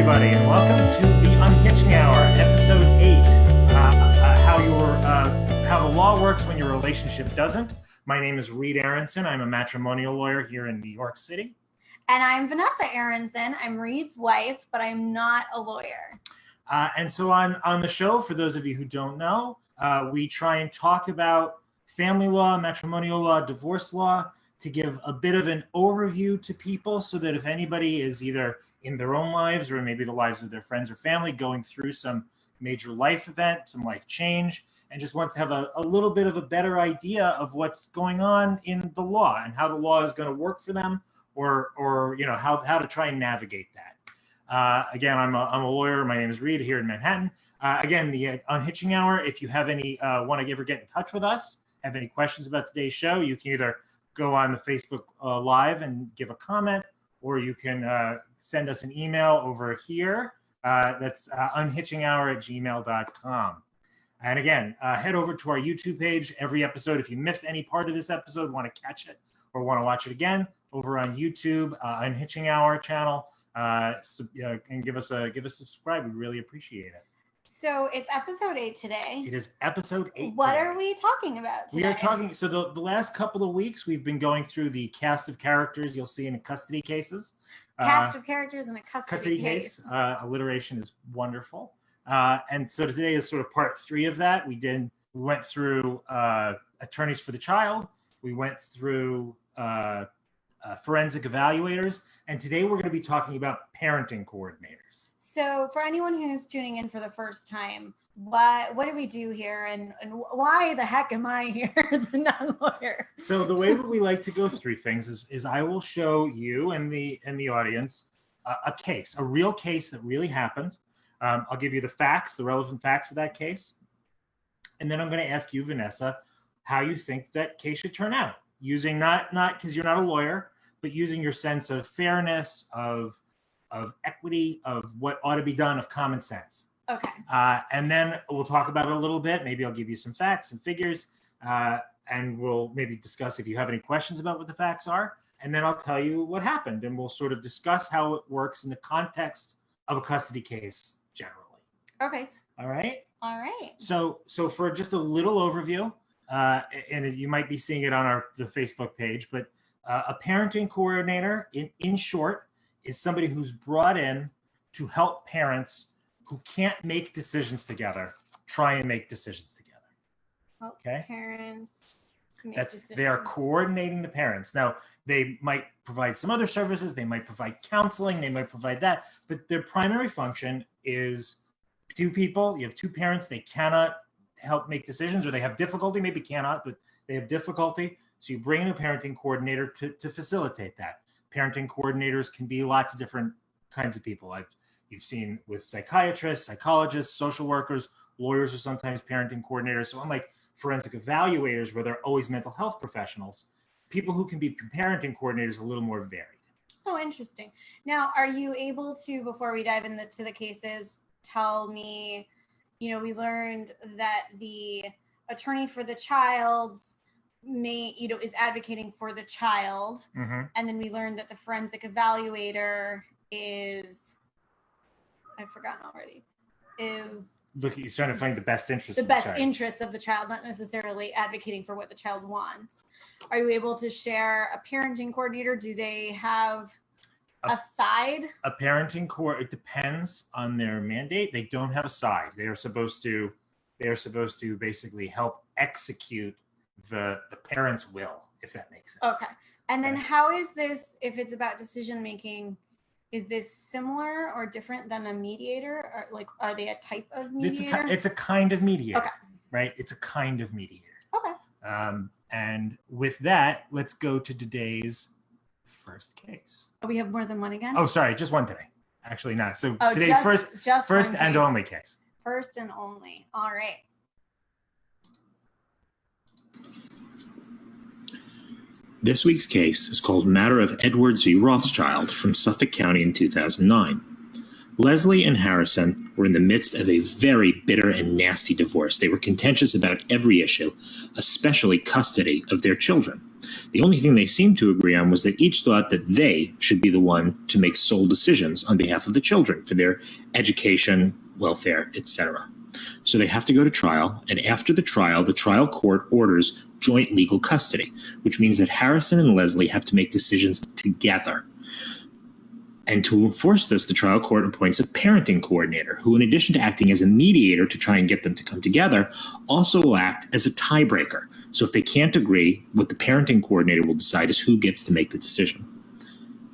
everybody, and welcome to the Unhitching Hour, episode 8. How the law works when your relationship doesn't. My name is Reed Aronson. I'm a matrimonial lawyer here in New York City. And I'm Vanessa Aronson. I'm Reed's wife, but I'm not a lawyer. And so on the show, for those of you who don't know, we try and talk about family law, matrimonial law, divorce law, to give a bit of an overview to people so that if anybody is either in their own lives or maybe the lives of their friends or family going through some major life event, some life change, and just wants to have a little bit of a better idea of what's going on in the law and how the law is going to work for them or you know, how to try and navigate that. Again, I'm a lawyer. My name is Reed here in Manhattan. Again, the Unhitching Hour, if you have any, want to ever get in touch with us, have any questions about today's show, you can either go on the Facebook Live and give a comment, or you can send us an email over here. That's unhitchinghour@gmail.com. And again, head over to our YouTube page. Every episode, if you missed any part of this episode, want to catch it or want to watch it again, over on YouTube, Unhitching Hour channel, and give us a subscribe. We really appreciate it. So it's episode 8 today. It is episode 8 What today. are we talking about today? We are talking, so the last couple of weeks, we've been going through the cast of characters you'll see in custody cases. Cast of characters in a custody case. Alliteration is wonderful. And so today is sort of part 3 of that. We went through attorneys for the child. We went through forensic evaluators. And today we're going to be talking about parenting coordinators. So for anyone who's tuning in for the first time, what do we do here, and why the heck am I here, the non-lawyer? So the way that we like to go through things is I will show you and the audience a case, a real case that really happened. I'll give you the facts, the relevant facts of that case. And then I'm going to ask you, Vanessa, how you think that case should turn out, using not because you're not a lawyer, but using your sense of fairness, of equity, of what ought to be done, of common sense. Okay. And then we'll talk about it a little bit. Maybe I'll give you some facts and figures, and we'll maybe discuss if you have any questions about what the facts are. And then I'll tell you what happened, and we'll sort of discuss how it works in the context of a custody case generally. Okay. All right? All right. So for just a little overview, and you might be seeing it on the Facebook page, but a parenting coordinator, in short, is somebody who's brought in to help parents who can't make decisions together try and make decisions together. Okay. Parents make decisions. They are coordinating the parents. Now, they might provide some other services. They might provide counseling. They might provide that. But their primary function is two people. You have two parents. They cannot help make decisions, or they have difficulty, maybe cannot, but they have difficulty. So you bring in a parenting coordinator to facilitate that. Parenting coordinators can be lots of different kinds of people. You've seen with psychiatrists, psychologists, social workers, lawyers are sometimes parenting coordinators. So unlike forensic evaluators, where they're always mental health professionals, people who can be parenting coordinators are a little more varied. Oh, interesting. Now, are you able to, before we dive into the cases, tell me, we learned that the attorney for the child's is advocating for the child. Mm-hmm. And then we learned that the forensic evaluator is, I've forgotten already, He's trying to find the best interest interest of the child, not necessarily advocating for what the child wants. Are you able to share a parenting coordinator? Do they have a side? A parenting it depends on their mandate. They don't have a side. They are supposed to basically help execute the parent's will, if that makes sense. Okay. And then how is this, if it's about decision making, is this similar or different than a mediator? Or are they a type of mediator? It's a kind of mediator. Okay. Right? It's a kind of mediator. Okay. And with that, let's go to today's first case. We have more than one again? Oh, sorry, just one today. Actually not. So today's first and only case. First and only. All right. This week's case is called Matter of Edwards v. Rothschild from Suffolk County in 2009. Leslie and Harrison were in the midst of a very bitter and nasty divorce. They were contentious about every issue, especially custody of their children. The only thing they seemed to agree on was that each thought that they should be the one to make sole decisions on behalf of the children for their education, welfare, etc. So they have to go to trial, and after the trial court orders joint legal custody, which means that Harrison and Leslie have to make decisions together. And to enforce this, the trial court appoints a parenting coordinator who, in addition to acting as a mediator to try and get them to come together, also will act as a tiebreaker. So if they can't agree, what the parenting coordinator will decide is who gets to make the decision.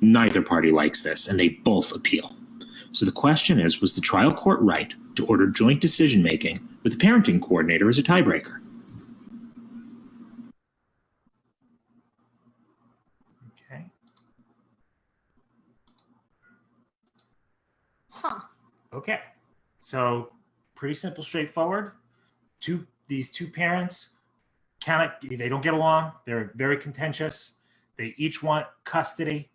Neither party likes this, and they both appeal. So the question is, was the trial court right to order joint decision-making with the parenting coordinator as a tiebreaker? Okay. Huh. Okay. So pretty simple, straightforward. These two parents they don't get along. They're very contentious. They each want custody.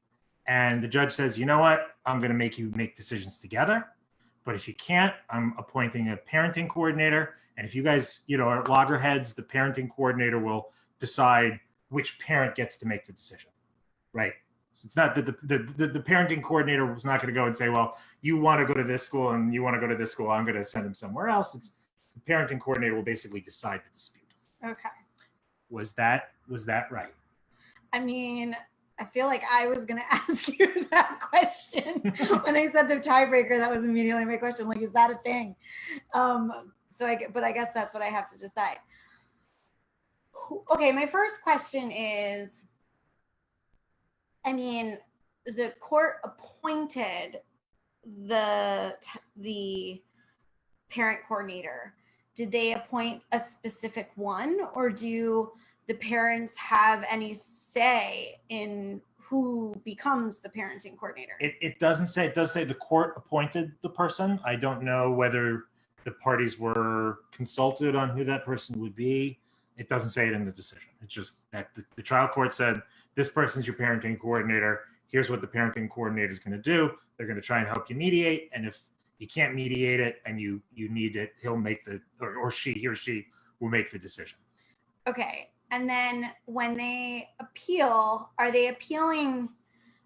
And the judge says, you know what? I'm going to make you make decisions together. But if you can't, I'm appointing a parenting coordinator. And if you guys, are at loggerheads, the parenting coordinator will decide which parent gets to make the decision, right? So it's not that the parenting coordinator was not going to go and say, well, you want to go to this school and you want to go to this school, I'm going to send them somewhere else. It's the parenting coordinator will basically decide the dispute. Okay. Was that right? I mean, I feel like I was going to ask you that question when they said the tiebreaker. That was immediately my question. Like, is that a thing? But I guess that's what I have to decide. Okay, my first question is, I mean, the court appointed the parent coordinator. Did they appoint a specific one, or do the parents have any say in who becomes the parenting coordinator? It doesn't say. It does say the court appointed the person. I don't know whether the parties were consulted on who that person would be. It doesn't say it in the decision. It's just that the trial court said, this person's your parenting coordinator. Here's what the parenting coordinator is going to do. They're going to try and help you mediate. And if you can't mediate it and you need it, he'll make he or she will make the decision. Okay. And then when they appeal, are they appealing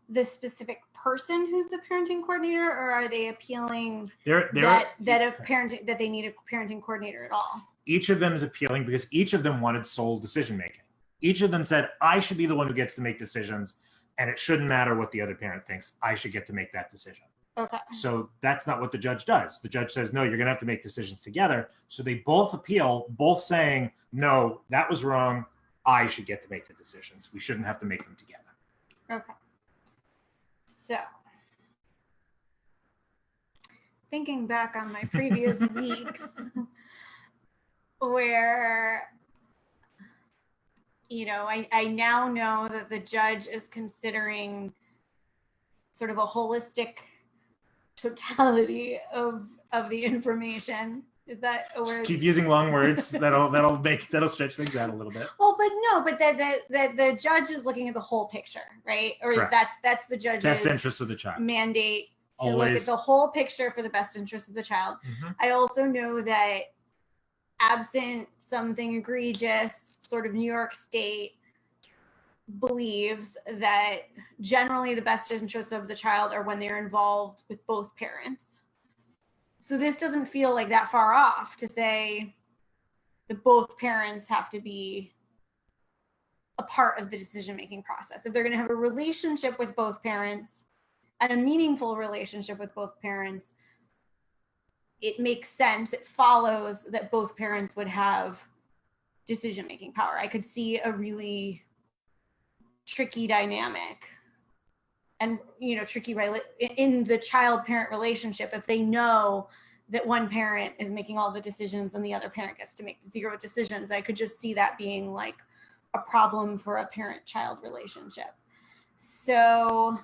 the specific person who's the parenting coordinator, or are they appealing that they need a parenting coordinator at all? Each of them is appealing because each of them wanted sole decision making. Each of them said, I should be the one who gets to make decisions, and it shouldn't matter what the other parent thinks. I should get to make that decision. Okay. So that's not what the judge does. The judge says, no, you're going to have to make decisions together. So they both appeal, both saying, no, that was wrong. I should get to make the decisions. We shouldn't have to make them together. Okay. So, thinking back on my previous weeks, where, I now know that the judge is considering sort of a holistic totality of the information. Is that a word? Just keep using long words. That'll stretch things out a little bit. Well, but the judge is looking at the whole picture, right? Or that's the judge's best interest of the child mandate to Always. look at the whole picture for the best interest of the child. Mm-hmm. I also know that absent something egregious, sort of New York State believes that generally the best interests of the child are when they're involved with both parents. So this doesn't feel like that far off to say that both parents have to be a part of the decision-making process. If they're going to have a relationship with both parents and a meaningful relationship with both parents, it makes sense. It follows that both parents would have decision-making power. I could see a really tricky dynamic and, tricky in the child-parent relationship if they know that one parent is making all the decisions and the other parent gets to make 0 decisions. I could just see that being like a problem for a parent-child relationship. So,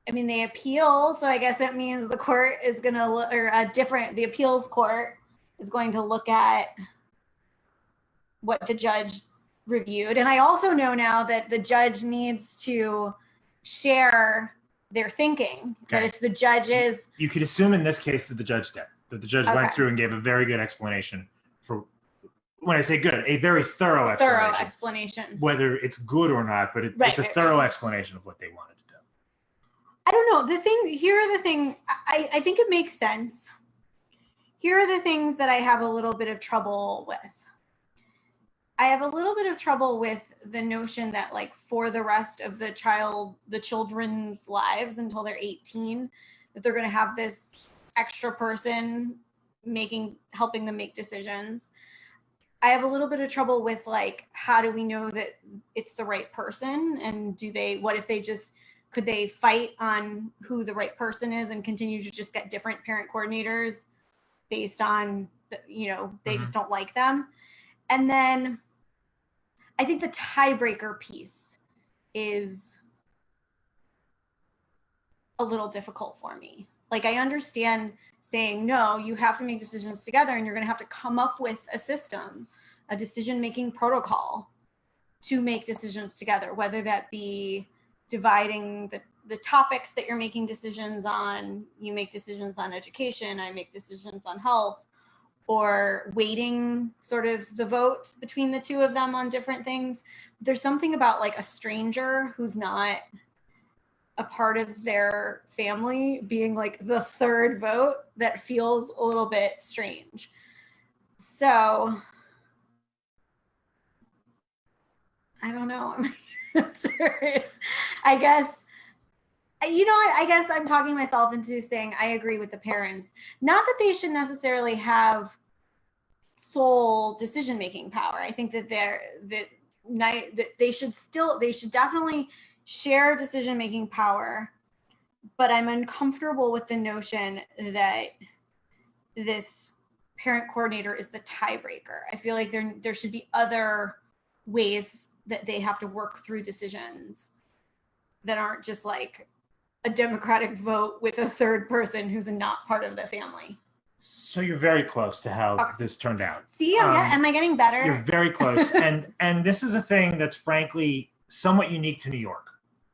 they appeal, so I guess it means the court is going to the appeals court is going to look at what the judge reviewed. And I also know now that the judge needs to share their thinking, that it's the judge's. You could assume in this case that the judge did, that the judge went through and gave a very good explanation for when I say good, a very thorough explanation. Whether it's good or not, but it's a thorough explanation of what they wanted to do. I don't know. I think it makes sense. Here are the things that I have a little bit of trouble with. I have a little bit of trouble with the notion that, like, for the rest of the children's lives until they're 18, that they're going to have this extra person helping them make decisions. I have a little bit of trouble with, like, how do we know that it's the right person? And could they fight on who the right person is and continue to just get different parent coordinators based on, they just don't like them? And then I think the tiebreaker piece is a little difficult for me. Like, I understand saying, no, you have to make decisions together and you're going to have to come up with a system, a decision-making protocol to make decisions together, whether that be dividing the topics that you're making decisions on. You make decisions on education, I make decisions on health, or weighting sort of the votes between the two of them on different things. There's something about, like, a stranger who's not a part of their family being, like, the third vote that feels a little bit strange. So I don't know. I'm serious. I guess I'm talking myself into saying I agree with the parents. Not that they should necessarily have sole decision-making power. I think that they should definitely share decision-making power, but I'm uncomfortable with the notion that this parent coordinator is the tiebreaker. I feel like there should be other ways that they have to work through decisions that aren't just like a democratic vote with a third person who's not part of the family. So you're very close to how this turned out. See, am I getting better? You're very close. and this is a thing that's frankly somewhat unique to New York.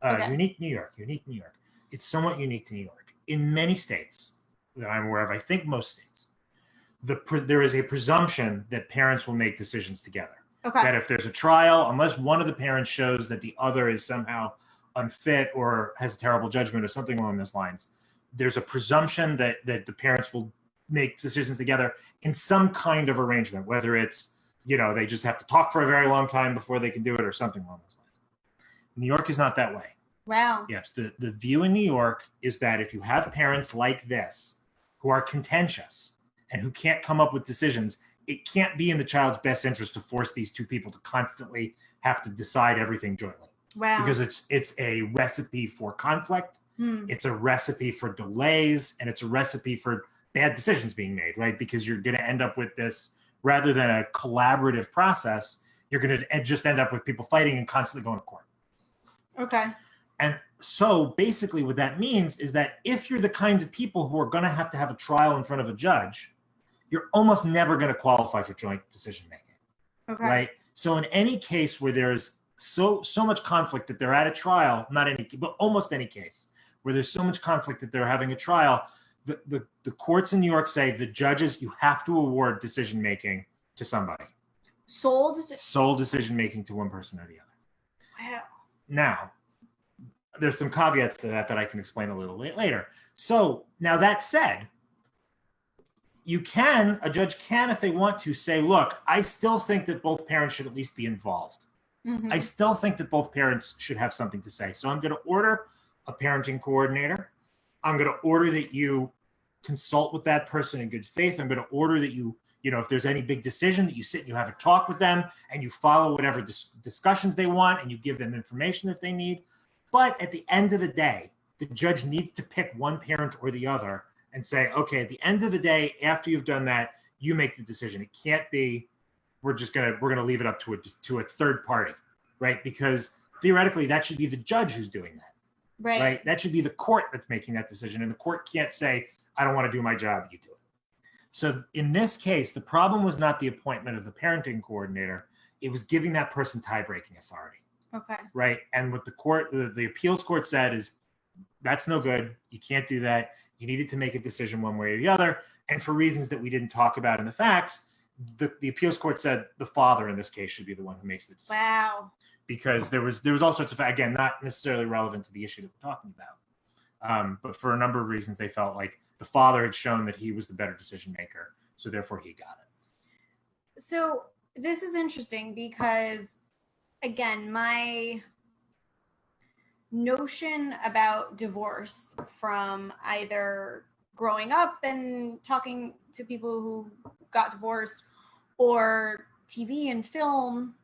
Unique New York. It's somewhat unique to New York. In many states that I'm aware of, I think most states, there is a presumption that parents will make decisions together. Okay. That if there's a trial, unless one of the parents shows that the other is somehow unfit or has terrible judgment or something along those lines, there's a presumption that the parents will make decisions together in some kind of arrangement, whether it's, they just have to talk for a very long time before they can do it or something along those lines. New York is not that way. Wow. Yes. The view in New York is that if you have parents like this who are contentious and who can't come up with decisions, it can't be in the child's best interest to force these two people to constantly have to decide everything jointly. Wow. Because it's a recipe for conflict, it's a recipe for delays, and it's a recipe for bad decisions being made, right? Because you're going to end up with this, rather than a collaborative process, you're going to just end up with people fighting and constantly going to court. Okay. And so basically what that means is that if you're the kinds of people who are going to have a trial in front of a judge, you're almost never going to qualify for joint decision making. Okay. Right? So in any case where there's so much conflict that they're at a trial, but almost any case where there's so much conflict that they're having a trial, the courts in New York say the judges, you have to award decision making to somebody. Sole decision making to one person or the other. Wow. Now, there's some caveats to that I can explain a little later. So now that said, a judge can, if they want to, say, look, I still think that both parents should at least be involved. Mm-hmm. I still think that both parents should have something to say. So I'm going to order a parenting coordinator. I'm going to order that you consult with that person in good faith. I'm going to order that you, if there's any big decision, that you sit and you have a talk with them and you follow whatever discussions they want and you give them information if they need. But at the end of the day, the judge needs to pick one parent or the other and say, okay, at the end of the day, after you've done that, you make the decision. It can't be, we're going to leave it up to a third party, right? Because theoretically, that should be the judge who's doing that. Right. That should be the court that's making that decision. And the court can't say, I don't want to do my job, you do it. So in this case, the problem was not the appointment of the parenting coordinator. It was giving that person tie-breaking authority. Okay. Right. And what the appeals court said is, that's no good. You can't do that. You needed to make a decision one way or the other. And for reasons that we didn't talk about in the facts, the appeals court said the father in this case should be the one who makes the decision. Wow. Because there was all sorts of, again, not necessarily relevant to the issue that we're talking about, but for a number of reasons they felt like the father had shown that he was the better decision maker, so therefore he got it. So this is interesting because, again, my notion about divorce from either growing up and talking to people who got divorced or TV and film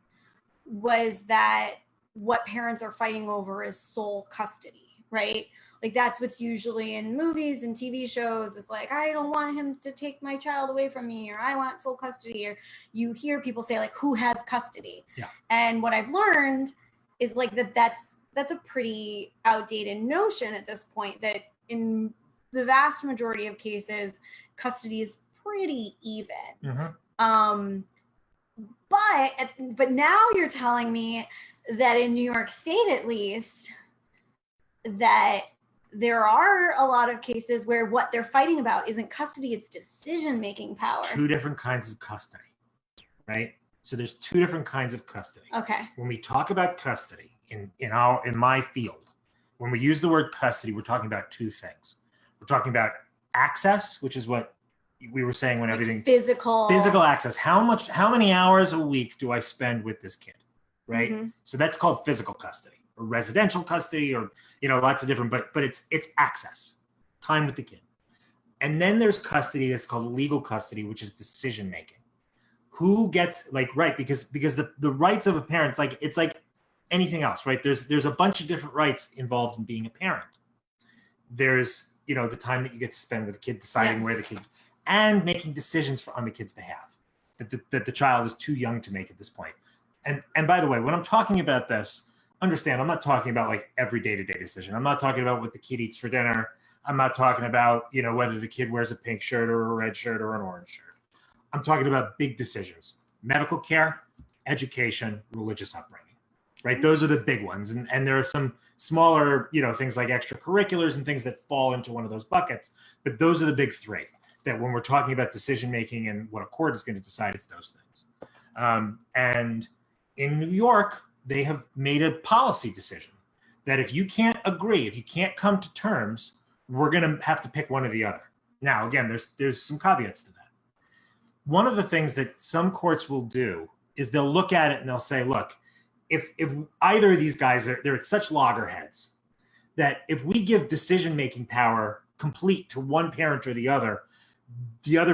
was that what parents are fighting over is sole custody, right? Like that's what's usually in movies and TV shows. It's like, I don't want him to take my child away from me, or I want sole custody, or you hear people say like, who has custody? Yeah. And what I've learned is like that's a pretty outdated notion at this point, that in the vast majority of cases, custody is pretty even. But now you're telling me that in New York State, at least, that there are a lot of cases where what they're fighting about isn't custody, it's decision-making power. Two different kinds of custody, right? So there's two different kinds of custody. Okay. When we talk about custody in my field, when we use the word custody, we're talking about two things. We're talking about access, which is what we were saying when Like everything physical access. How many hours a week do I spend with this kid, right? So that's called physical custody or residential custody, or lots of different, but it's access, time with the kid. And then there's custody that's called legal custody, which is decision making. Who gets because the rights of a parent, it's like anything else, right? There's a bunch of different rights involved in being a parent. There's the time that you get to spend with the kid, deciding where the kid, and making decisions on the kid's behalf that the child is too young to make at this point. And by the way, when I'm talking about this, understand I'm not talking about like every day-to-day decision. I'm not talking about what the kid eats for dinner. I'm not talking about whether the kid wears a pink shirt or a red shirt or an orange shirt. I'm talking about big decisions: medical care, education, religious upbringing, right? Those are the big ones. And there are some smaller, things like extracurriculars and things that fall into one of those buckets. But those are the big three that when we're talking about decision-making and what a court is going to decide, it's those things. And in New York, they have made a policy decision that if you can't agree, if you can't come to terms, we're going to have to pick one or the other. Now, again, there's some caveats to that. One of the things that some courts will do is they'll look at it and they'll say, look, if either of these guys they're at such loggerheads that if we give decision-making power complete to one parent or the other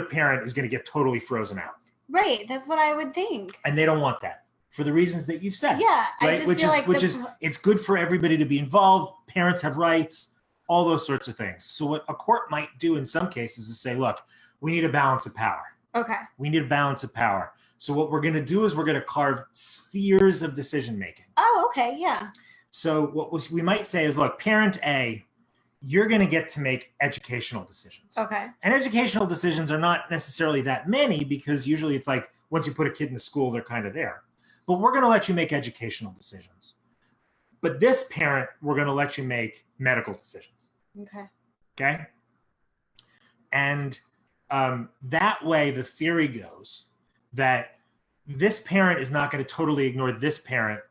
parent is going to get totally frozen out. Right. That's what I would think. And they don't want that for the reasons that you've said. Yeah. Right? Which is it's good for everybody to be involved. Parents have rights, all those sorts of things. So what a court might do in some cases is say, look, we need a balance of power. Okay. We need a balance of power. So what we're going to do is we're going to carve spheres of decision making. Oh, okay. Yeah. So what we might say is, look, parent A, you're going to get to make educational decisions. Okay. And educational decisions are not necessarily that many, because usually it's like once you put a kid in the school, they're kind of there. But we're going to let you make educational decisions. But this parent, we're going to let you make medical decisions. Okay. Okay. And that way, the theory goes that this parent is not going to totally ignore this parent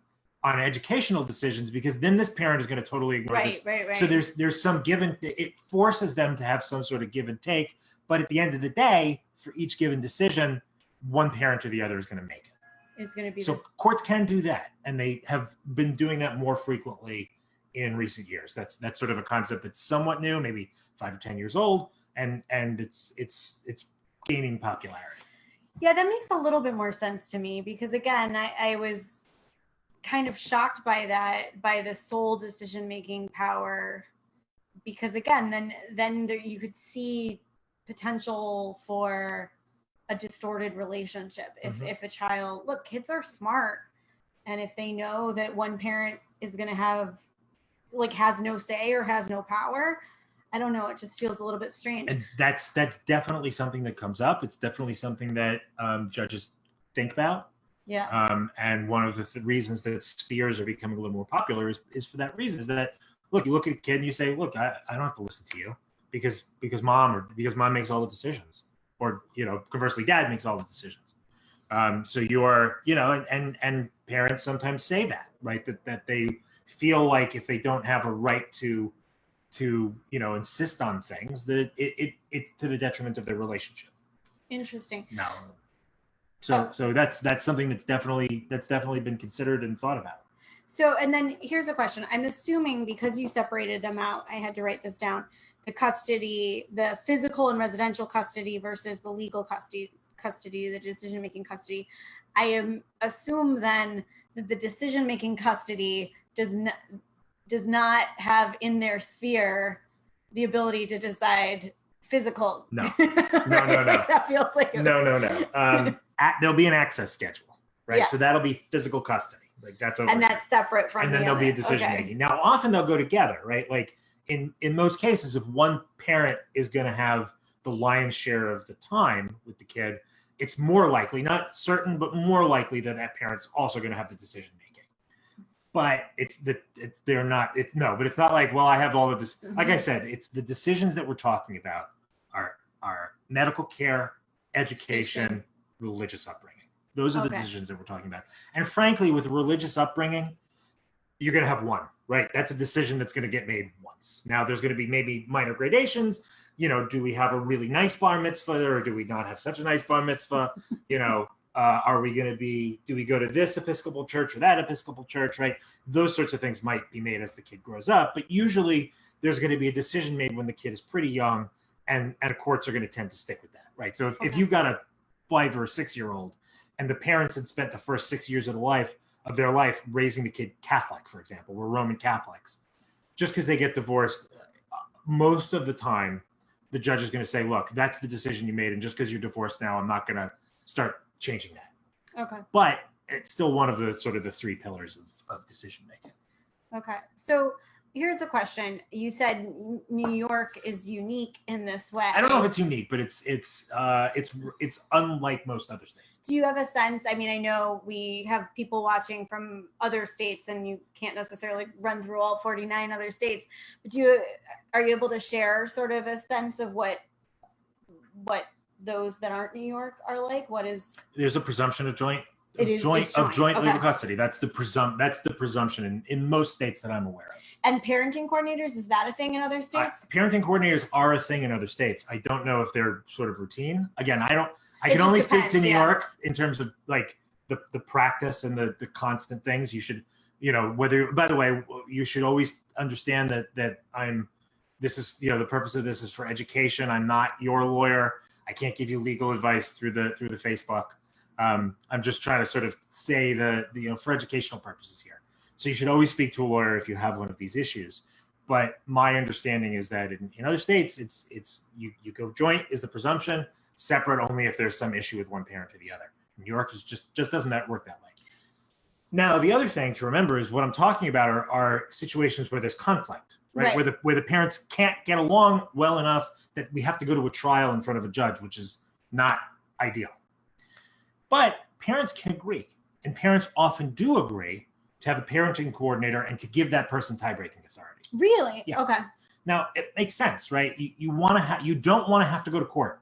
on educational decisions, because then this parent is going to totally ignore this. Right. So there's some it forces them to have some sort of give and take. But at the end of the day, for each given decision, one parent or the other is going to make it. Is going to be so courts can do that, and they have been doing that more frequently in recent years. That's sort of a concept that's somewhat new, maybe 5 or 10 years old, and it's gaining popularity. Yeah, that makes a little bit more sense to me, because again, I was kind of shocked by the sole decision-making power, because again, then there, you could see potential for a distorted relationship. If a child, look, kids are smart, and if they know that one parent is going to have has no say or has no power, I don't know, it just feels a little bit strange. And that's definitely something that comes up. It's definitely something that judges think about. Yeah. And one of the reasons that spheres are becoming a little more popular is for that reason, is that, look, you look at a kid and you say, look, I don't have to listen to you because mom makes all the decisions, or conversely, dad makes all the decisions. So you're, and parents sometimes say that, right? That they feel like if they don't have a right to insist on things, that it's to the detriment of their relationship. Interesting. No. So that's something that's definitely been considered and thought about. So, and then here's a question. I'm assuming because you separated them out, I had to write this down, the custody, the physical and residential custody versus the legal custody, the decision-making custody. I assume then that the decision-making custody does not have in their sphere the ability to decide physical. No. That feels like no. There'll be an access schedule, right? Yeah. So that'll be physical custody. Like that's over. And that's separate from. And then there'll be a decision making. Now, often they'll go together, right? Like in most cases, if one parent is going to have the lion's share of the time with the kid, it's more likely, not certain, but more likely that parent's also going to have the decision making. But but it's not like, well, I have all of this. Like I said, it's the decisions that we're talking about are medical care, education, religious upbringing. Those are the decisions that we're talking about. And frankly, with religious upbringing, you're going to have one, right? That's a decision that's going to get made once. Now, there's going to be maybe minor gradations. Do we have a really nice bar mitzvah or do we not have such a nice bar mitzvah? Are we going to do we go to this Episcopal church or that Episcopal church, right? Those sorts of things might be made as the kid grows up. But usually there's going to be a decision made when the kid is pretty young and courts are going to tend to stick with that, right? So if you've got a 5 or a 6-year-old and the parents had spent the first 6 years of their life raising the kid Catholic, for example, we're Roman Catholics, just because they get divorced, most of the time, the judge is going to say, look, that's the decision you made. And just because you're divorced now, I'm not going to start changing that. Okay. But it's still one of the sort of the 3 pillars of decision making. Okay. So here's a question. You said New York is unique in this way. I don't know if it's unique, but it's unlike most other states. Do you have a sense? I mean, I know we have people watching from other states, and you can't necessarily run through all 49 other states. But are you able to share sort of a sense of what those that aren't New York are like? There's a presumption of joint legal custody. That's the presumption in most states that I'm aware of. And parenting coordinators, is that a thing in other states? Parenting coordinators are a thing in other states. I don't know if they're sort of routine. Again, I can only speak to New York in terms of like the practice and the constant things. You should, by the way, you should always understand that this is, the purpose of this is for education. I'm not your lawyer. I can't give you legal advice through the Facebook. I'm just trying to sort of say for educational purposes here. So you should always speak to a lawyer if you have one of these issues. But my understanding is that in other states, it's you go joint is the presumption, separate only if there's some issue with one parent or the other. New York is just doesn't that work that way. Now, the other thing to remember is what I'm talking about are situations where there's conflict, right? Where the parents can't get along well enough that we have to go to a trial in front of a judge, which is not ideal. But parents can agree, and parents often do agree to have a parenting coordinator and to give that person tie-breaking authority. Really? Yeah. Okay. Now, it makes sense, right? You don't want to have to go to court,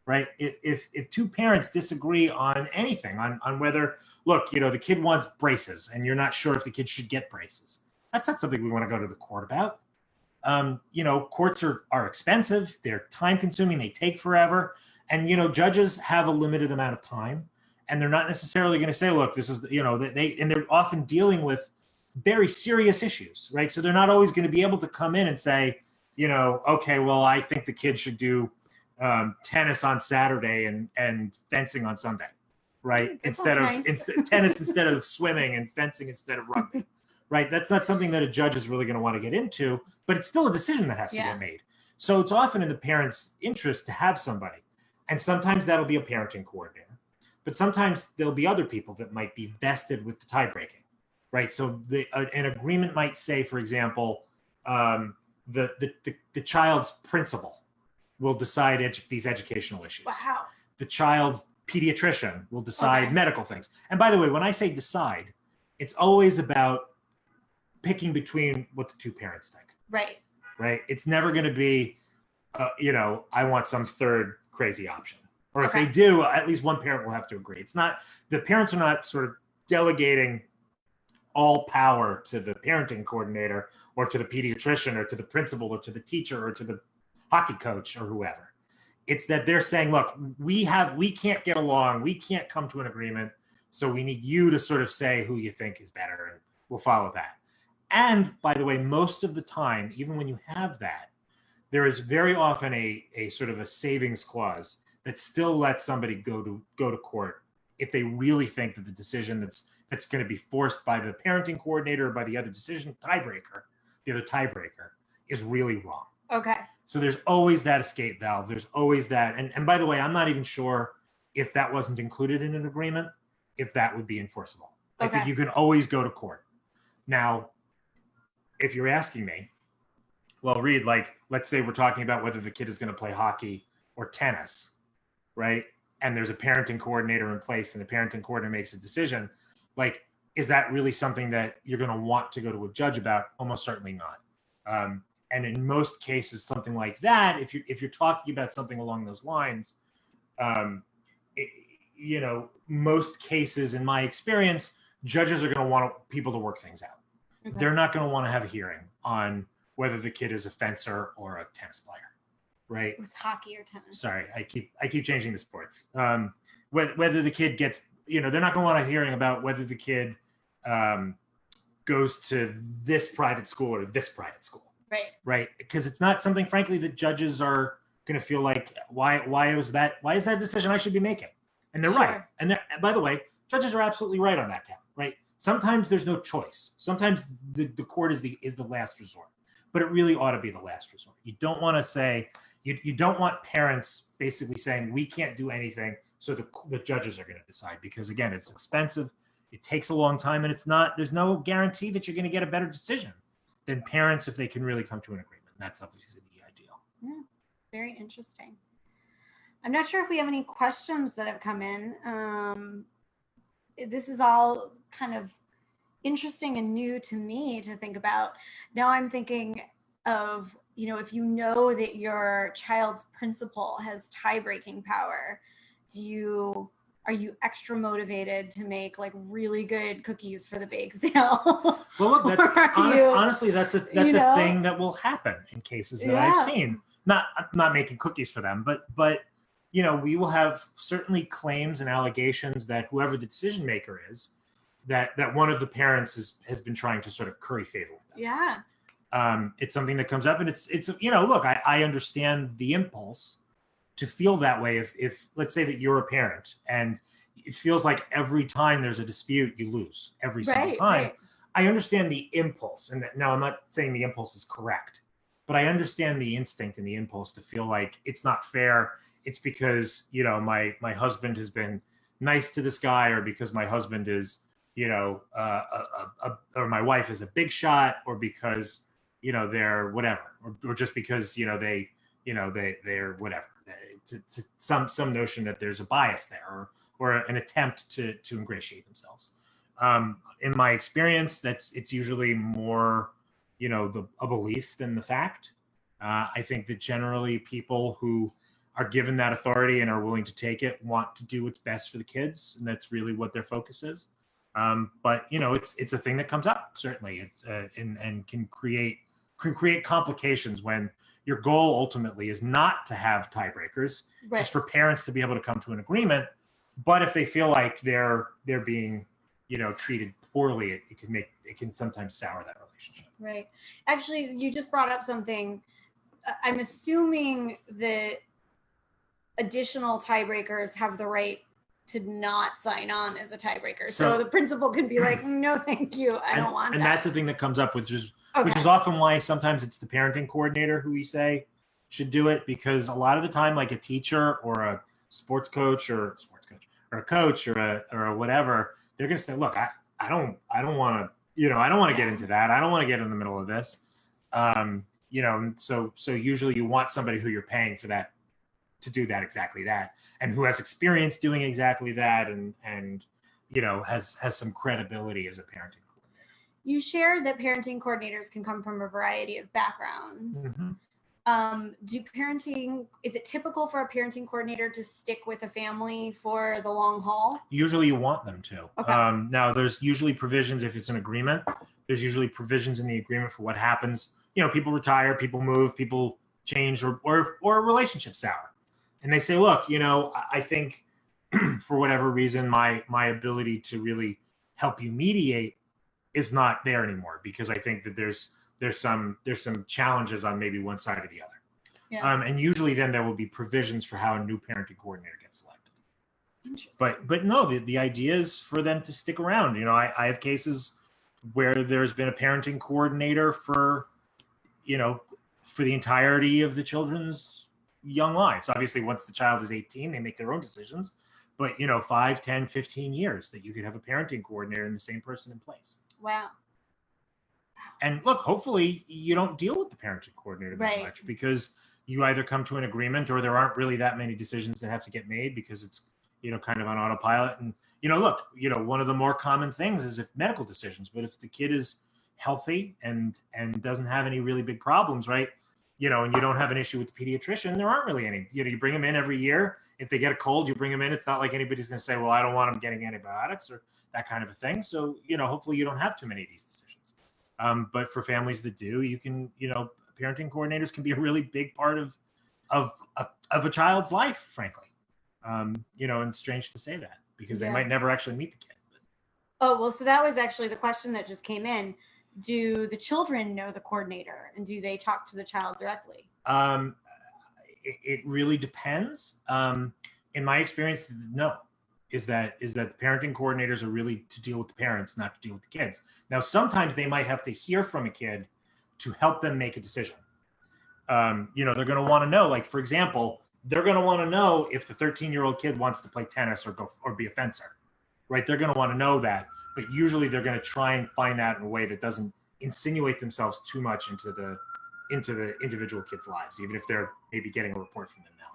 right? If 2 parents disagree on anything, on whether, look, the kid wants braces and you're not sure if the kid should get braces. That's not something we want to go to the court about. Courts are expensive. They're time consuming. They take forever. And, judges have a limited amount of time, and they're not necessarily going to say, look, this is, they're often dealing with very serious issues, right? So they're not always going to be able to come in and say, okay, well, I think the kid should do tennis on Saturday and fencing on Sunday, right? Tennis instead of swimming and fencing instead of rugby, right? That's not something that a judge is really going to want to get into, but it's still a decision that has to get made. So it's often in the parent's interest to have somebody. And sometimes that'll be a parenting coordinator, but sometimes there'll be other people that might be vested with the tie breaking, right? So an agreement might say, for example, the child's principal will decide these educational issues. Wow. The child's pediatrician will decide medical things. And by the way, when I say decide, it's always about picking between what the 2 parents think. Right. Right. It's never going to be, I want some third crazy option. Or if they do, at least one parent will have to agree. It's not, the parents are not sort of delegating all power to the parenting coordinator or to the pediatrician or to the principal or to the teacher or to the hockey coach or whoever. It's that they're saying, look, we can't get along. We can't come to an agreement. So we need you to sort of say who you think is better, and we'll follow that. And by the way, most of the time, even when you have that, there is very often a sort of a savings clause that still lets somebody go to court if they really think that the decision that's going to be forced by the parenting coordinator or by the other decision the other tiebreaker is really wrong. Okay. So there's always that escape valve. There's always that. And by the way, I'm not even sure if that wasn't included in an agreement, if that would be enforceable. I think you can always go to court. Now, if you're asking me, well, Reed, like, let's say we're talking about whether the kid is going to play hockey or tennis, right? And there's a parenting coordinator in place and the parenting coordinator makes a decision. Like, is that really something that you're going to want to go to a judge about? Almost certainly not. And in most cases, something like that, if you're talking about something along those lines, most cases, in my experience, judges are going to want people to work things out. Okay. They're not going to want to have a hearing on whether the kid is a fencer or a tennis player, right? It was hockey or tennis. Sorry, I keep changing the sports. Whether the kid gets, they're not going to want a hearing about whether the kid goes to this private school or this private school. Right. Because it's not something, frankly, that judges are going to feel like, why is that decision I should be making? And they're right. And by the way, judges are absolutely right on that count, right? Sometimes there's no choice. Sometimes the court is the last resort, but it really ought to be the last resort. You don't want to say, you don't want parents basically saying, we can't do anything, so the judges are going to decide, because again, it's expensive, it takes a long time, and there's no guarantee that you're going to get a better decision than parents if they can really come to an agreement. That's obviously the ideal. Yeah, very interesting. I'm not sure if we have any questions that have come in. This is all kind of interesting and new to me to think about. Now I'm thinking of, if you know that your child's principal has tie-breaking power, are you extra motivated to make like really good cookies for the bake sale? Well, look, honestly, that's a thing that will happen in cases that I've seen. Not making cookies for them, but we will have certainly claims and allegations that whoever the decision maker is, that one of the parents has been trying to sort of curry favor with them. Yeah. It's something that comes up, and it's look, I understand the impulse to feel that way if let's say that you're a parent and it feels like every time there's a dispute, you lose every single time. Right. I understand the impulse. And now I'm not saying the impulse is correct, but I understand the instinct and the impulse to feel like it's not fair. It's because, my husband has been nice to this guy, or because my husband is, or my wife is a big shot, or because, they're whatever, or just because, they're whatever. It's some notion that there's a bias there, or an attempt to ingratiate themselves. In my experience, it's usually more, a belief than the fact. I think that generally people who are given that authority and are willing to take it want to do what's best for the kids, and that's really what their focus is. But it's a thing that comes up, certainly. It's and can create complications when your goal ultimately is not to have tiebreakers. Right. It's for parents to be able to come to an agreement. But if they feel like they're being, treated poorly, it can sometimes sour that relationship. Right. Actually, you just brought up something. I'm assuming that additional tiebreakers have the right to not sign on as a tiebreaker. So the principal can be like, no, thank you. I don't want that. And that's the thing that comes up, which is often why sometimes it's the parenting coordinator who we say should do it, because a lot of the time, like a teacher or a sports coach or a coach or a whatever, they're going to say, look, I don't want to, I don't want to get into that. I don't want to get in the middle of this. So usually you want somebody who you're paying for that, to do that, exactly that, and who has experience doing exactly that, and has some credibility as a parenting coordinator. You shared that parenting coordinators can come from a variety of backgrounds. Mm-hmm. Is it typical for a parenting coordinator to stick with a family for the long haul? Usually you want them to. Okay. Now there's usually provisions if it's an agreement. There's usually provisions in the agreement for what happens. People retire, people move, people change, or relationships sour. And they say, look, I think for whatever reason, my ability to really help you mediate is not there anymore, because I think that there's some challenges on maybe one side or the other. Yeah. And usually then there will be provisions for how a new parenting coordinator gets selected. Interesting. But no, the idea is for them to stick around. I have cases where there's been a parenting coordinator for the entirety of the children's young lives. Obviously, once the child is 18, they make their own decisions. But 5, 10, 15 years that you could have a parenting coordinator and the same person in place. Wow. And look, hopefully you don't deal with the parenting coordinator that Right. much, because you either come to an agreement or there aren't really that many decisions that have to get made because it's, kind of on autopilot. And, look, one of the more common things is if medical decisions, but if the kid is healthy and doesn't have any really big problems, right? And you don't have an issue with the pediatrician, there aren't really any. You bring them in every year. If they get a cold, you bring them in. It's not like anybody's going to say, well, I don't want them getting antibiotics or that kind of a thing. So, hopefully you don't have too many of these decisions. But for families that do, you can, parenting coordinators can be a really big part of a child's life, frankly. And it's strange to say that because they might never actually meet the kid. Oh, well, so that was actually the question that just came in. Do the children know the coordinator, and do they talk to the child directly? It really depends. In my experience, no. Is that the parenting coordinators are really to deal with the parents, not to deal with the kids. Now, sometimes they might have to hear from a kid to help them make a decision. They're going to want to know, like, for example, they're going to want to know if the 13-year-old kid wants to play tennis or be a fencer, right? They're going to want to know that, but usually they're going to try and find that in a way that doesn't insinuate themselves too much into the individual kids' lives, even if they're maybe getting a report from them now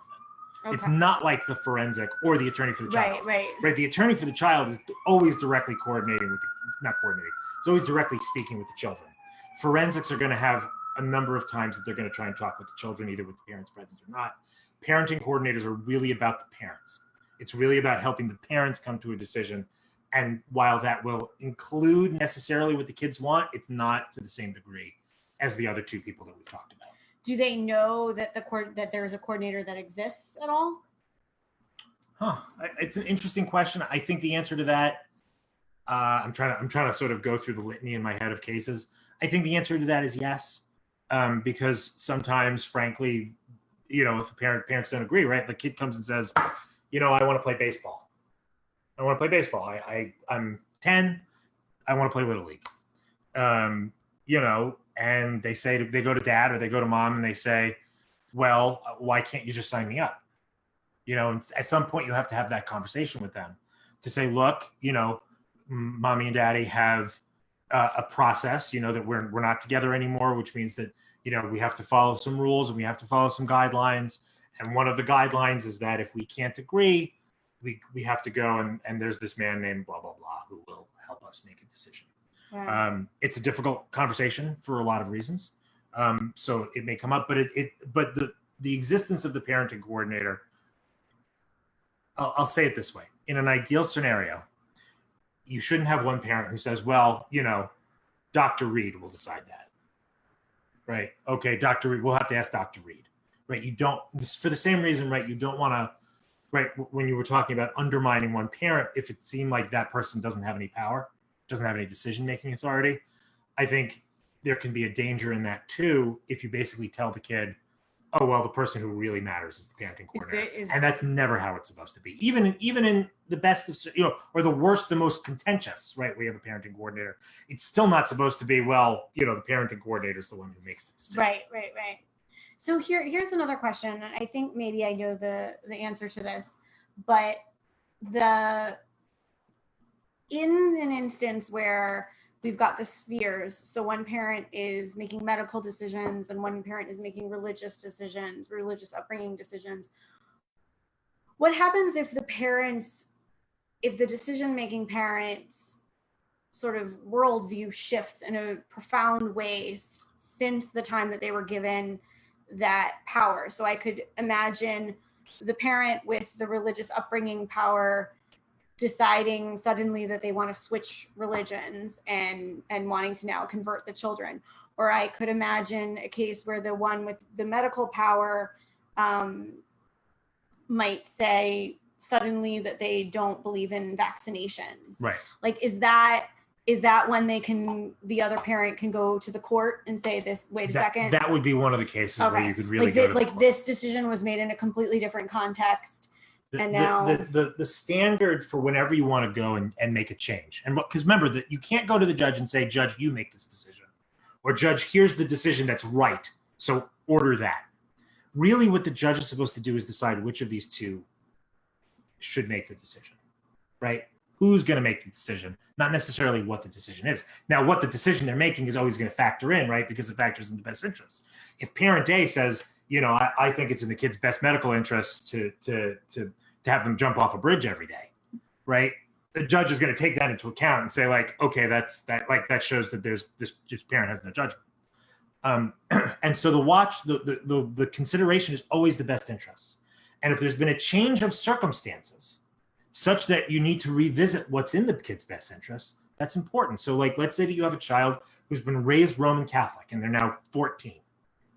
and then. Okay. It's not like the forensic or the attorney for the child. Right. The attorney for the child is always directly coordinating with not coordinating. It's always directly speaking with the children. Forensics are going to have a number of times that they're going to try and talk with the children, either with the parents present or not. Parenting coordinators are really about the parents. It's really about helping the parents come to a decision. And while that will include necessarily what the kids want, it's not to the same degree as the other two people that we've talked about. Do they know that that there's a coordinator that exists at all? It's an interesting question. I think the answer to that, I'm trying to sort of go through the litany in my head of cases. I think the answer to that is yes, because sometimes, frankly, if parents don't agree, right? The kid comes and says, I want to play baseball. I'm 10. I want to play Little League. And they go to dad or they go to mom and they say, well, why can't you just sign me up? And at some point you have to have that conversation with them to say, look, mommy and daddy have a process, that we're not together anymore, which means that, we have to follow some rules and we have to follow some guidelines. And one of the guidelines is that if we can't agree, we have to go and there's this man named blah, blah, blah, who will help us make a decision. Wow. It's a difficult conversation for a lot of reasons. So it may come up, but the existence of the parenting coordinator, I'll say it this way. In an ideal scenario, you shouldn't have one parent who says, well, Dr. Reed will decide that. Right. Okay, Dr. Reed, we'll have to ask Dr. Reed. Right. You don't, for the same reason, right, you don't want to, right, when you were talking about undermining one parent, if it seemed like that person doesn't have any power, doesn't have any decision-making authority, I think there can be a danger in that too, if you basically tell the kid, oh, well, the person who really matters is the parenting coordinator. And that's never how it's supposed to be. Even in the best of, or the worst, the most contentious, right? We have a parenting coordinator. It's still not supposed to be, well, the parenting coordinator is the one who makes the decision. Right. So here's another question. And I think maybe I know the answer to this, but in an instance where we've got the spheres, so one parent is making medical decisions and one parent is making religious upbringing decisions, what happens if the decision-making parents' sort of worldview shifts in a profound way since the time that they were given that power. So I could imagine the parent with the religious upbringing power deciding suddenly that they want to switch religions and wanting to now convert the children. Or I could imagine a case where the one with the medical power might say suddenly that they don't believe in vaccinations. Right. Like, is that when the other parent can go to the court and say wait a second? That would be one of the cases where you could really go to the court. This decision was made in a completely different context. And now the standard for whenever you want to go and make a change, and because remember that you can't go to the judge and say, Judge, you make this decision, or Judge, here's the decision that's right, so order that. Really, what the judge is supposed to do is decide which of these two should make the decision, right? Who's going to make the decision, not necessarily what the decision is. Now, what the decision they're making is always going to factor in, right? Because it factors in the best interest. If parent A says, I think it's in the kid's best medical interest to have them jump off a bridge every day, right? The judge is going to take that into account and say, like, okay, that shows that this parent has no judgment. And so the consideration is always the best interests. And if there's been a change of circumstances such that you need to revisit what's in the kid's best interests, that's important. So, like, let's say that you have a child who's been raised Roman Catholic and they're now 14,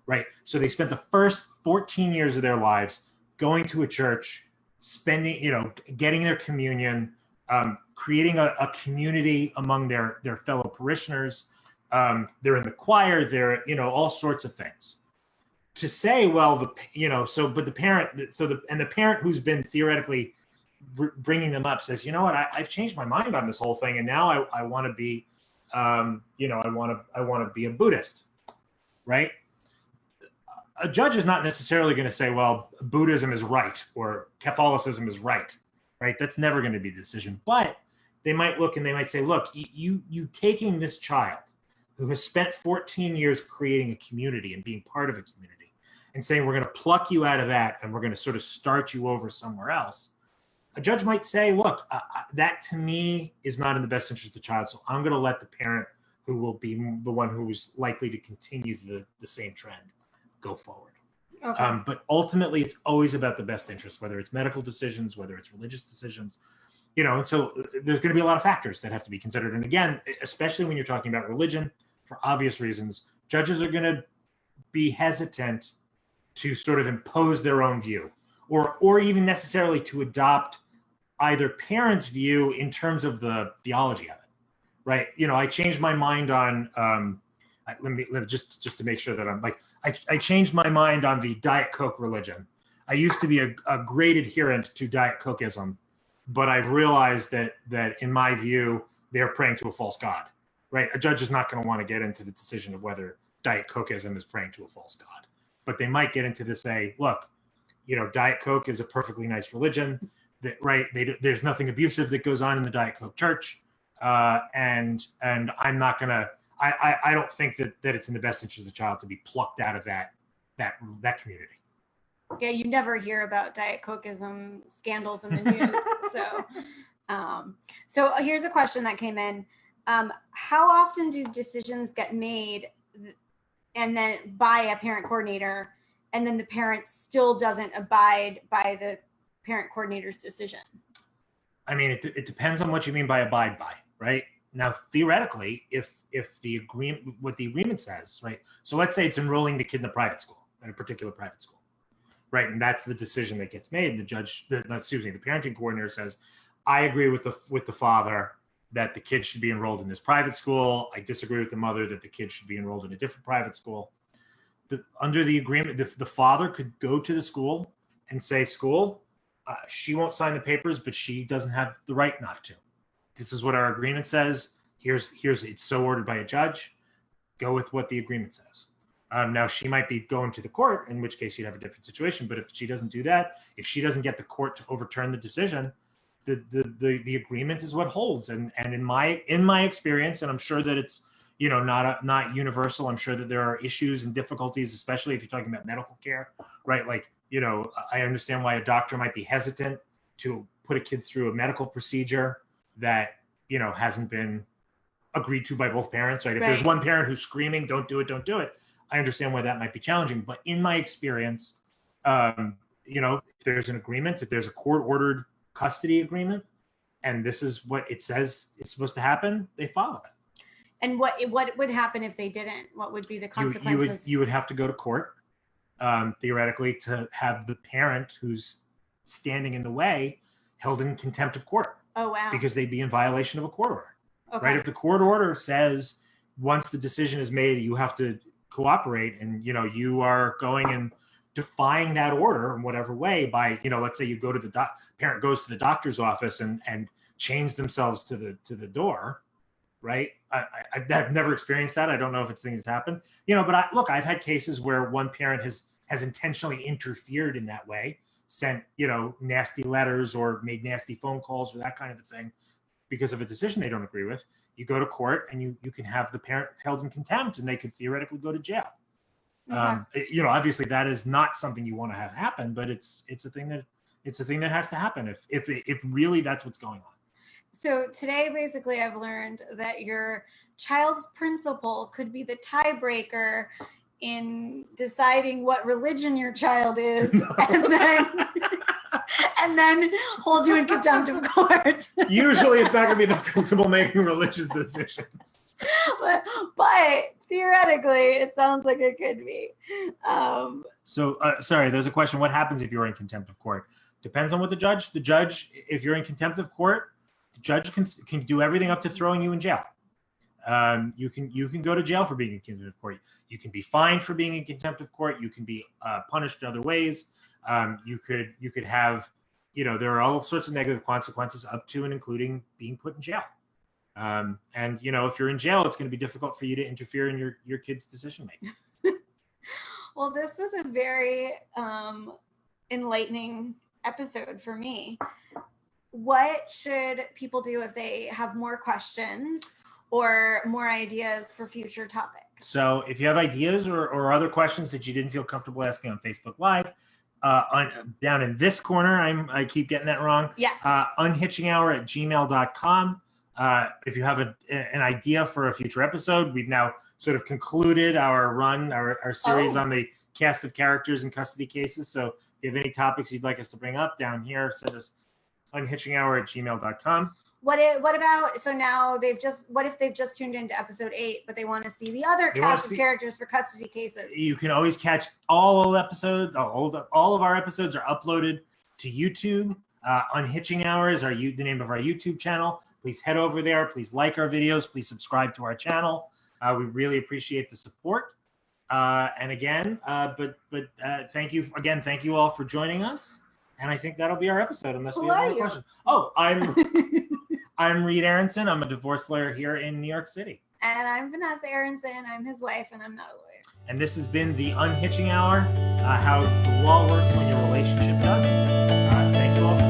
right? So they spent the first 14 years of their lives going to a church, spending, getting their communion, creating a community among their fellow parishioners. They're in the choir, they're, all sorts of things. To say, well, the parent who's been theoretically bringing them up says, you know what, I've changed my mind on this whole thing, and now I want to be, I want to be a Buddhist, right? A judge is not necessarily going to say, well, Buddhism is right or Catholicism is right? That's never going to be the decision. But they might look and they might say, look, you taking this child who has spent 14 years creating a community and being part of a community and saying, we're going to pluck you out of that and we're going to sort of start you over somewhere else. A judge might say, look, that to me is not in the best interest of the child. So I'm going to let the parent who will be the one who is likely to continue the same trend go forward. Okay. But ultimately, it's always about the best interest, whether it's medical decisions, whether it's religious decisions, and so there's going to be a lot of factors that have to be considered. And again, especially when you're talking about religion, for obvious reasons, judges are going to be hesitant to sort of impose their own view or even necessarily to adopt either parent's view in terms of the theology of it, right? I changed my mind on, let me just to make sure that I'm like, I changed my mind on the Diet Coke religion. I used to be a great adherent to Diet Cokeism, but I've realized that in my view, they're praying to a false god, right? A judge is not going to want to get into the decision of whether Diet Cokeism is praying to a false god, but they might get into say, look, Diet Coke is a perfectly nice religion, right? There's nothing abusive that goes on in the Diet Coke church, and I'm not going to. I don't think that it's in the best interest of the child to be plucked out of that community. Yeah, you never hear about Diet Cokeism scandals in the news. So here's a question that came in. How often do decisions get made and then by a parent coordinator, and then the parent still doesn't abide by the parent coordinator's decision? I mean, it depends on what you mean by abide by, right? Now, theoretically, if the agreement, what the agreement says, right? So let's say it's enrolling the kid in a private school, in a particular private school, right? And that's the decision that gets made. The parenting coordinator says, I agree with the father that the kid should be enrolled in this private school. I disagree with the mother that the kid should be enrolled in a different private school. Under the agreement, the father could go to the school and say, school, she won't sign the papers, but she doesn't have the right not to. This is what our agreement says. Here's it's so ordered by a judge. Go with what the agreement says. Now she might be going to the court, in which case you'd have a different situation. But if she doesn't do that, if she doesn't get the court to overturn the decision, the agreement is what holds. And in my experience, and I'm sure that it's not universal. I'm sure that there are issues and difficulties, especially if you're talking about medical care, right? Like I understand why a doctor might be hesitant to put a kid through a medical procedure that hasn't been agreed to by both parents, right? If there's one parent who's screaming, don't do it, I understand why that might be challenging. But in my experience, if there's an agreement, if there's a court-ordered custody agreement, and this is what it says is supposed to happen, they follow it. And what would happen if they didn't? What would be the consequences? You would have to go to court, theoretically, to have the parent who's standing in the way held in contempt of court. Oh, wow. Because they'd be in violation of a court order. Okay. Right? If the court order says once the decision is made, you have to cooperate, and you are going and defying that order in whatever way by, let's say you go to the parent goes to the doctor's office and chains themselves to the door, right? I've never experienced that. I don't know if it's thing that's happened, but I've had cases where one parent has intentionally interfered in that way, sent, nasty letters or made nasty phone calls or that kind of a thing because of a decision they don't agree with. You go to court and you can have the parent held in contempt, and they could theoretically go to jail. Okay. Obviously that is not something you want to have happen, but it's a thing that has to happen if really that's what's going on. So today, basically, I've learned that your child's principal could be the tiebreaker in deciding what religion your child is, and then hold you in contempt of court. Usually it's not going to be the principal making religious decisions. But theoretically, it sounds like it could be. Sorry, there's a question. What happens if you're in contempt of court? Depends on what the judge, if you're in contempt of court, the judge can do everything up to throwing you in jail. You can go to jail for being in contempt of court. You can be fined for being in contempt of court. You can be punished in other ways. You could have, there are all sorts of negative consequences up to and including being put in jail. And if you're in jail, it's going to be difficult for you to interfere in your kid's decision making. Well, this was a very enlightening episode for me. What should people do if they have more questions or more ideas for future topics? So if you have ideas or other questions that you didn't feel comfortable asking on Facebook Live, down in this corner, I keep getting that wrong. Yeah. Unhitchinghour@gmail.com. If you have an idea for a future episode, we've now sort of concluded our run, our series on the cast of characters in custody cases. So if you have any topics you'd like us to bring up down here, send us unhitchinghour@gmail.com. What about, so now what if they've just tuned into episode 8, but they want to see the other cast of characters for custody cases? You can always catch all episodes. All of our episodes are uploaded to YouTube. Unhitching Hour is the name of our YouTube channel. Please head over there. Please like our videos. Please subscribe to our channel. We really appreciate the support. And again, thank you again. Thank you all for joining us. And I think that'll be our episode, unless we have more questions. Oh, I'm Reed Aronson. I'm a divorce lawyer here in New York City. And I'm Vanessa Aronson. I'm his wife, and I'm not a lawyer. And this has been the Unhitching Hour, how the law works when your relationship doesn't. Thank you all for